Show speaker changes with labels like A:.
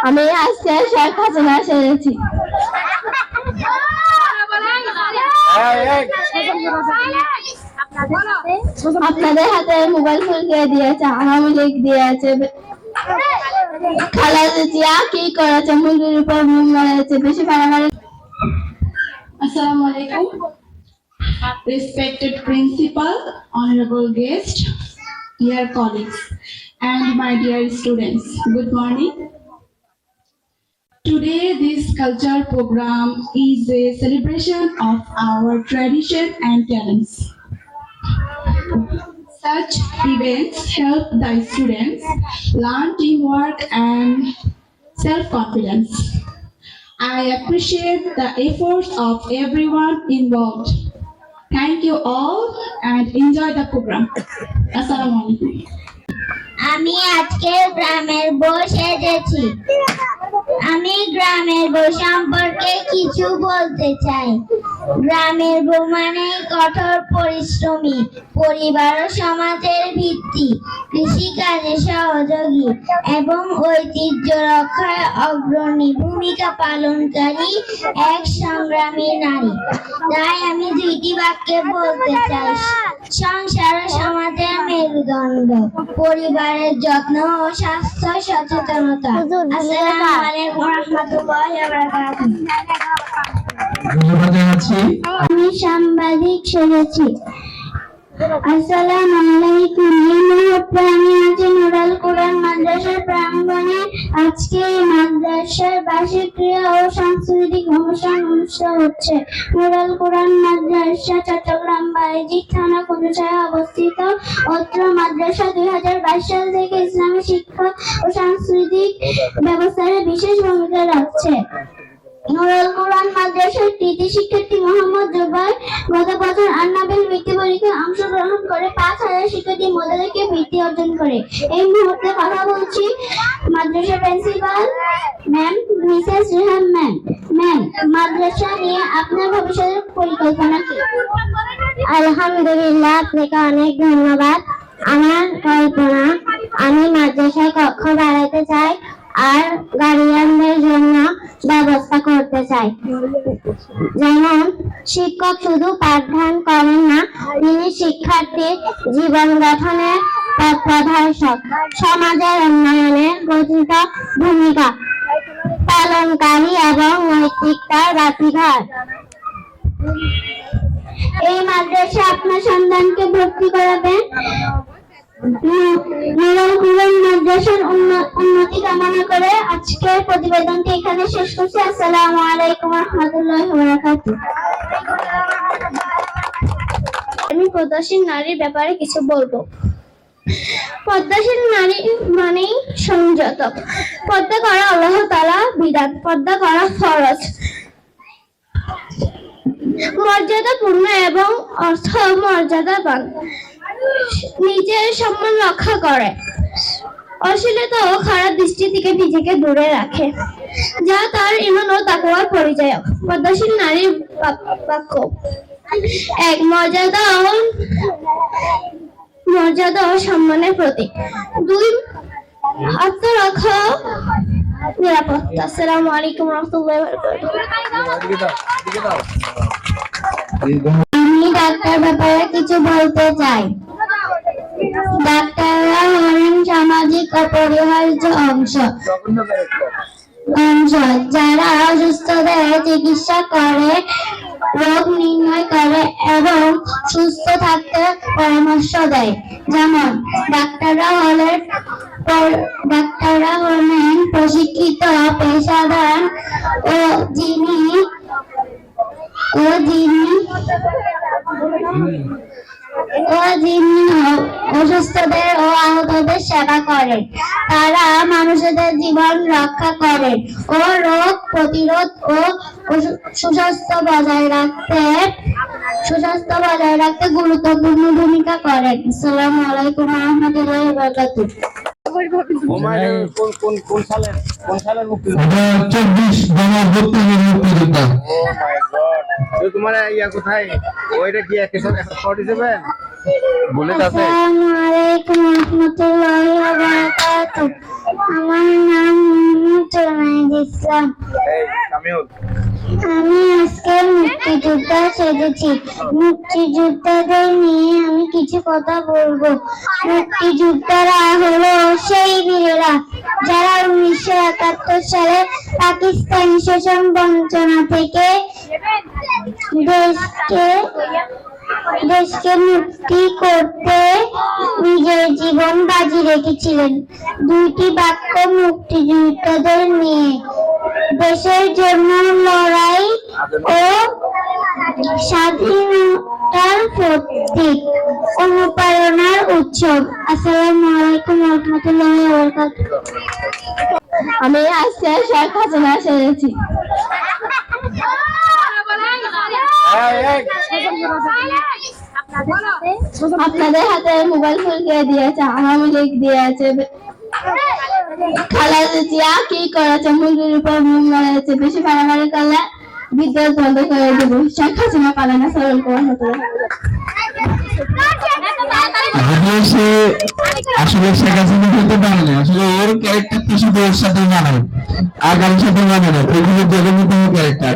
A: আমি আজকে শেখ হাসিনা সেরেছি। আপনাদের হাতে মোবাইল ফোন কে দিয়েছে? আওয়ামী লীগ দিয়েছে। খালেদা জিয়া কি করেছে? মুরগির উপর মুখ মারেছে, বেশি মারামারি।
B: Assalamu alaikum. Respected principal, honorable guest, dear colleagues, and my dear students, good morning. Today, this culture program is a celebration of our tradition and talents. Such events help the students learn teamwork and self-confidence. I appreciate the efforts of everyone involved. Thank you all and enjoy the program. Assalamu alaikum.
C: আমি আজকে গ্রামের বউ সেজেছি। আমি গ্রামের বউ সম্পর্কে কিছু বলতে চাই। গ্রামের বউ মানে কঠোর পরিশ্রমী, পরিবার ও সমাজের ভিত্তি, কৃষিকাজে সহযোগী এবং ঐতিহ্য রক্ষায় অগ্রণী ভূমিকা পালনকারী এক সংগ্রামী নারী। তাই আমি দুইটি বাক্যে বলতে চাই, সংসার ও সমাজের মেরুদণ্ড, পরিবারের যত্ন ও স্বাস্থ্য সচেতনতা। আসসালামু আলাইকুম ওয়া রাহমাতুল্লাহি ওয়া বারাকাতুহু। আমি সাংবাদিক সেরেছি। আসসালামু আলাইকুম। এই মুহূর্তে আমি আছি নুরাল কোরআন মাদ্রাসার প্রাঙ্গণে। আজকে এই মাদ্রাসার বার্ষিক ক্রীড়া ও সাংস্কৃতিক অনুষ্ঠান অনুষ্ঠিত হচ্ছে। নুরাল কোরআন মাদ্রাসা চট্টগ্রাম বায়েজিদ থানা কুতুবশাহে অবস্থিত। অত্র মাদ্রাসা 2022 সাল থেকে ইসলামী শিক্ষা ও সাংস্কৃতিক ব্যবস্থায় বিশেষ ভূমিকা রাখছে। নুরাল কোরআন মাদ্রাসার কৃতি শিক্ষার্থী মোহাম্মদ জুবাইর গত বছর আন্নাবেল বৃত্তি পরীক্ষায় অংশগ্রহণ করে 5000 শিক্ষার্থী মধ্যে থেকে বৃত্তি অর্জন করে। এই মুহূর্তে কথা বলছি মাদ্রাসা principal ma'am Mrs Rehan ma'am. Ma'am, মাদ্রাসা নিয়ে আপনার ভবিষ্যতের পরিকল্পনা কি? আলহামদুলিল্লাহ, আপনাকে অনেক ধন্যবাদ। আমার কল্পনা, আমি মাদ্রাসায় কক্ষ বাড়াতে চাই আর গার্ডিয়ানদের জন্য ব্যবস্থা করতে চাই। যেমন শিক্ষক শুধু পাঠদান করেন না, তিনি শিক্ষার্থীর জীবন গঠনের পথপ্রদর্শক, সমাজের উন্নয়নে গঠিত ভূমিকা পালনকারী এবং নৈতিকতার বাতিঘর। এই মাদ্রাসায় আপনার সন্তানকে ভর্তি করাবেন। নুরাল কোরআন মাদ্রাসার উন্নতি কামনা করে আজকের প্রতিবেদনটি এখানে শেষ করছি। আসসালামু আলাইকুম ওয়া রাহমাতুল্লাহি ওয়া বারাকাতুহু। আমি পদ্মাশীল নারীর ব্যাপারে কিছু বলবো। পদ্মাশীল নারী মানেই সংযত। পর্দা করা আল্লাহ তাআলা বিধান, পর্দা করা ফরজ, মর্যাদাপূর্ণ এবং অর্থ মর্যাদাবান, নিজের সম্মান রক্ষা করে, অশ্লীলতা ও খারাপ দৃষ্টি থেকে নিজেকে দূরে রাখে, যা তার ঈমান ও তাকওয়ার পরিচায়ক। পদ্মাশীল নারীর বাক্য: 1. মর্যাদা ও সম্মানের প্রতীক। 2. আত্মরক্ষা, নিরাপত্তা। আসসালামু আলাইকুম ওয়া রাহমাতুল্লাহি ওয়া বারাকাতুহু। আমি ডাক্তার ব্যাপারে কিছু বলতে চাই। ডাক্তাররা হলেন সামাজিক অপরিহার্য অংশ, যারা অসুস্থদের চিকিৎসা করে, রোগ নির্ণয় করে এবং সুস্থ থাকতে পরামর্শ দেয়। যেমন ডাক্তাররা হলেন প্রশিক্ষিত পেশাদার ও যিনি অসুস্থদের ও আহতদের সেবা করেন। তারা মানুষদের জীবন রক্ষা করেন ও রোগ প্রতিরোধ ও সুস্বাস্থ্য বজায় রাখতে গুরুত্বপূর্ণ ভূমিকা করেন। আসসালামু আলাইকুম ওয়া রাহমাতুল্লাহি ওয়া বারাকাতুহু।
D: কোন সালের মুক্তিযোদ্ধা? 24 গণঅভ্যুত্থানের মুক্তিযোদ্ধা। ও মাই গড, তো তোমার ইয়া কোথায়? ওইটা কি 147 বুলেট আছে?
C: আসসালামু আলাইকুম ওয়া রাহমাতুল্লাহি ওয়া বারাকাতুহু। আমার নাম জুনাইদ ইসলাম।
D: এই সামিউল,
C: আমি আজকে মুক্তিযোদ্ধা সেজেছি। মুক্তিযোদ্ধাদের নিয়ে আমি কিছু কথা বলবো। মুক্তিযোদ্ধারা হলো সেই বীরেরা যারা 1971 সালে পাকিস্তানি শোষণ বঞ্চনা থেকে দেশকে মুক্তি করতে নিজের জীবন বাজি রেখেছিলেন। দুইটি বাক্য মুক্তিযোদ্ধাদের নিয়ে: দেশের জন্য লড়াই ও স্বাধীনতার প্রতীক, অনুপ্রেরণার উৎসব। আসসালামু আলাইকুম ওয়া রাহমাতুল্লাহি ওয়া বারাকাতুহু।
A: আমি আজকে শেখ হাসিনা সেরেছি। আপনাদের হাতে মোবাইল ফোন কে দিয়েছে? আওয়ামী লীগ দিয়েছে। খালেদা জিয়া কি করেছে? মুরগির উপর মুখ মেরেছে। বেশি মারামারি করলে বিদ্যুৎ বন্ধ করে দেব। শেখ হাসিনা পারে না। সরল করে হতে
D: যদিও সে আসলে শেখ হাসিনা হতে পারে না, আসলে ওর ক্যারেক্টার তো শুধু ওর সাথে মানায়, আর কারোর সাথে মানে না, ওইগুলো জগন্নাথ ক্যারেক্টার।